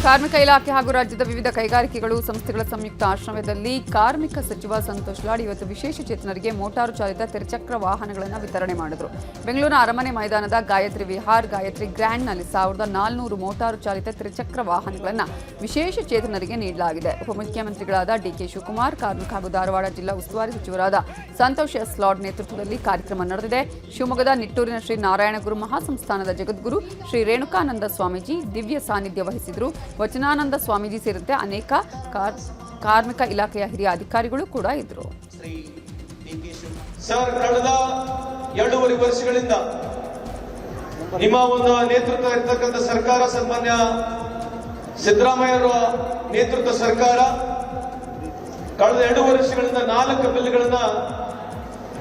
ಕಾರ್ಮಿಕ ಇಲಾಖೆ ಹಾಗೂ ರಾಜ್ಯದ ವಿವಿಧ ಕೈಗಾರಿಕೆಗಳು ಸಂಸ್ಥೆಗಳ ಸಂಯುಕ್ತ ಆಶ್ರಯದಲ್ಲಿ ಕಾರ್ಮಿಕ ಸಚಿವ ಸಂತೋಷ್ ಲಾಡ್ ಇವತ್ತು ವಿಶೇಷ ಚೇತನರಿಗೆ ಮೋಟಾರು ಚಾಲಿತ ತ್ರಿಚಕ್ರ ವಾಹನಗಳನ್ನು ವಿತರಣೆ ಮಾಡಿದರು. ಬೆಂಗಳೂರಿನ ಅರಮನೆ ಮೈದಾನದ ಗಾಯತ್ರಿ ವಿಹಾರ್, ಗಾಯತ್ರಿ ಗ್ರ್ಯಾಂಡ್ನಲ್ಲಿ 1400 ಮೋಟಾರು ಚಾಲಿತ ತ್ರಿಚಕ್ರ ವಾಹನಗಳನ್ನು ವಿಶೇಷ ಚೇತನರಿಗೆ ನೀಡಲಾಗಿದೆ. ಉಪಮುಖ್ಯಮಂತ್ರಿಗಳಾದ ಡಿಕೆ ಶಿವಕುಮಾರ್, ಕಾರ್ಮಿಕ ಹಾಗೂ ಧಾರವಾಡ ಜಿಲ್ಲಾ ಉಸ್ತುವಾರಿ ಸಚಿವರಾದ ಸಂತೋಷ್ ಎಸ್ ಲಾಡ್ ನೇತೃತ್ವದಲ್ಲಿ ಕಾರ್ಯಕ್ರಮ ನಡೆದಿದೆ. ಶಿವಮೊಗ್ಗದ ನಿಟ್ಟೂರಿನ ಶ್ರೀ ನಾರಾಯಣಗುರು ಮಹಾಸಂಸ್ಥಾನದ ಜಗದ್ಗುರು ಶ್ರೀ ರೇಣುಕಾನಂದ ಸ್ವಾಮೀಜಿ ದಿವ್ಯ ಸಾನ್ನಿಧ್ಯ ವಹಿಸಿದರು. ವಚನಾನಂದ ಸ್ವಾಮೀಜಿ ಸೇರಿದಂತೆ ಅನೇಕ ಕಾರ್ಮಿಕ ಇಲಾಖೆಯ ಹಿರಿಯ ಅಧಿಕಾರಿಗಳು ಕೂಡ ಇದ್ದರು. ಸರ್, ಕಳೆದ 2.5 ವರ್ಷಗಳಿಂದ ನಿಮ್ಮ ಒಂದು ನೇತೃತ್ವ ಇರತಕ್ಕಂಥ ಸರ್ಕಾರ, ಸನ್ಮಾನ್ಯ ಸಿದ್ದರಾಮಯ್ಯ ನೇತೃತ್ವ ಸರ್ಕಾರ ಕಳೆದ 2 ವರ್ಷಗಳಿಂದ 4 ಬಿಲ್ಗಳನ್ನ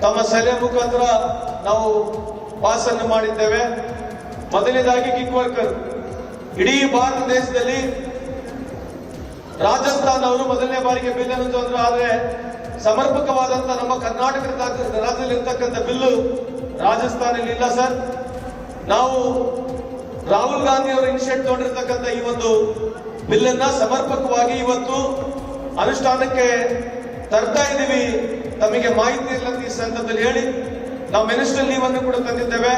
ತಮ್ಮ ಸಲಹೆ ಮುಖಾಂತರ ನಾವು ಪಾಸ್ ಅನ್ನು ಮಾಡಿದ್ದೇವೆ. ಮೊದಲನೇದಾಗಿ ಗಿಗ್ ವರ್ಕರ್. ಇಡೀ ಭಾರತ ದೇಶದಲ್ಲಿ ರಾಜಸ್ಥಾನ ಅವರು ಮೊದಲನೇ ಬಾರಿಗೆ ಬಿಲ್ ಅನ್ನು ತಂದ್ರು. ಆದರೆ ಸಮರ್ಪಕವಾದಂತ ನಮ್ಮ ಕರ್ನಾಟಕ ರಾಜ್ಯದಲ್ಲಿ ಇರ್ತಕ್ಕಂಥ ಬಿಲ್ಲು ರಾಜಸ್ಥಾನದಲ್ಲಿ ಇಲ್ಲ ಸರ್. ನಾವು ರಾಹುಲ್ ಗಾಂಧಿ ಅವರು ಇನಿಷಿಯೇಟ್ ತಗೊಂಡಿರ್ತಕ್ಕಂಥ ಈ ಒಂದು ಬಿಲ್ ಅನ್ನ ಸಮರ್ಪಕವಾಗಿ ಇವತ್ತು ಅನುಷ್ಠಾನಕ್ಕೆ ತರ್ತಾ ಇದ್ದೀವಿ. ತಮಗೆ ಮಾಹಿತಿ ಇಲ್ಲ ಈ ಸಂದರ್ಭದಲ್ಲಿ ಹೇಳಿ ನಾವು ಮಿನಿಸ್ಟರ್ ಲೀವ್ ಅನ್ನು ಕೂಡ ತಂದಿದ್ದೇವೆ.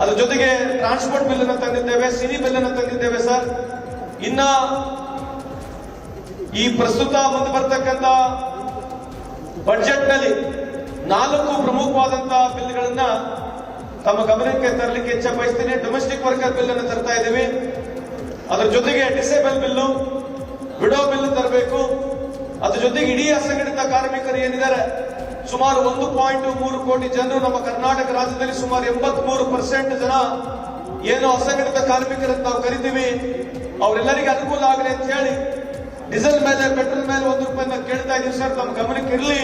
ಅದ್ರ ಜೊತೆಗೆ ಟ್ರಾನ್ಸ್ಪೋರ್ಟ್ ಬಿಲ್ ಅನ್ನು ತಂದಿದ್ದೇವೆ, ಸಿರಿ ಬಿಲ್ ಅನ್ನು ತಂದಿದ್ದೇವೆ ಸರ್. ಇನ್ನ ಈ ಪ್ರಸ್ತುತ ಮುಂದೆ ಬರ್ತಕ್ಕಂಥ ಬಜೆಟ್ ನಲ್ಲಿ 4 ಪ್ರಮುಖವಾದಂತಹ ಬಿಲ್ಗಳನ್ನ ತಮ್ಮ ಗಮನಕ್ಕೆ ತರಲಿಕ್ಕೆ ಇಚ್ಛೆ ಬಯಸ್ತೀನಿ. ಡೊಮೆಸ್ಟಿಕ್ ವರ್ಕರ್ ಬಿಲ್ ಅನ್ನು ತರ್ತಾ ಇದ್ದೀವಿ. ಅದ್ರ ಜೊತೆಗೆ ಡಿಸೇಬಲ್ ಬಿಲ್ಲು, ವಿಡೋ ಬಿಲ್ ತರಬೇಕು. ಅದ್ರ ಜೊತೆಗೆ ಇಡೀ ಅಸಂಘಟಿತ ಕಾರ್ಮಿಕರು ಏನಿದ್ದಾರೆ ಸುಮಾರು 1.3 ಕೋಟಿ ಜನರು ನಮ್ಮ ಕರ್ನಾಟಕ ರಾಜ್ಯದಲ್ಲಿ ಸುಮಾರು 83% ಜನ ಏನು ಅಸಂಘಟಿತ ಕಾರ್ಮಿಕರನ್ನು ನಾವು ಕರಿತೀವಿ. ಅವರೆಲ್ಲರಿಗೆ ಅನುಕೂಲ ಆಗಲಿ ಅಂತ ಹೇಳಿ ಡೀಸೆಲ್ ಮೇಲೆ, ಪೆಟ್ರೋಲ್ ಮೇಲೆ 1 ರೂಪಾಯಿನ ಕೇಳ್ತಾ ಇದೀವಿ ಸರ್. ನಮ್ಮ ಗಮನಕ್ಕೆ ಇರಲಿ.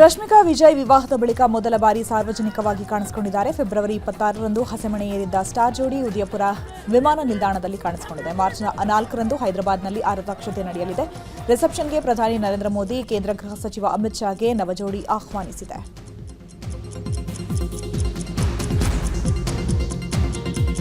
ರಶ್ಮಿಕಾ ವಿಜಯ್ ವಿವಾಹದ ಬಳಿಕ ಮೊದಲ ಬಾರಿ ಸಾರ್ವಜನಿಕವಾಗಿ ಕಾಣಿಸಿಕೊಂಡಿದ್ದಾರೆ. ಫೆಬ್ರವರಿ 26ರಂದು ಹಸೆಮಣೆ ಏರಿದ್ದ ಸ್ಟಾರ್ ಜೋಡಿ ಉದಯಪುರ ವಿಮಾನ ನಿಲ್ದಾಣದಲ್ಲಿ ಕಾಣಿಸಿಕೊಂಡಿದೆ. ಮಾರ್ಚ್ 4ರಂದು ಹೈದರಾಬಾದ್ನಲ್ಲಿ ಆರತಕ್ಷತೆ ನಡೆಯಲಿದೆ. ರಿಸೆಪ್ಷನ್ಗೆ ಪ್ರಧಾನಿ ನರೇಂದ್ರ ಮೋದಿ, ಕೇಂದ್ರ ಗೃಹ ಸಚಿವ ಅಮಿತ್ ಶಾಗೆ ನವಜೋಡಿ ಆಹ್ವಾನಿಸಿದೆ.